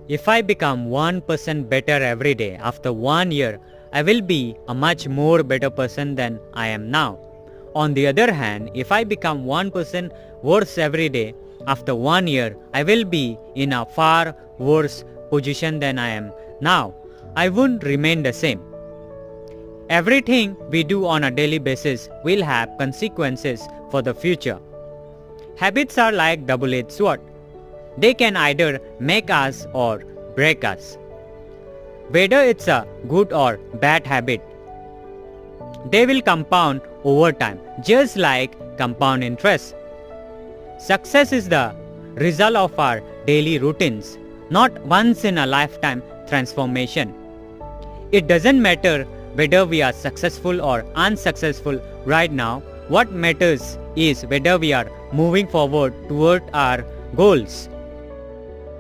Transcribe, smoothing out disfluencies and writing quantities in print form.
If I become 1% better every day, after 1 year, I will be a much more better person than I am now. On the other hand, if I become 1% worse every day, after 1 year, I will be in a far worse position than I am now. I won't remain the same. Everything we do on a daily basis will have consequences for the future. Habits are like double-edged sword. They can either make us or break us. Whether it's a good or bad habit, they will compound over time, just like compound interest. Success is the result of our daily routines, not once in a lifetime transformation. It doesn't matter whether we are successful or unsuccessful right now. What matters is whether we are moving forward toward our goals.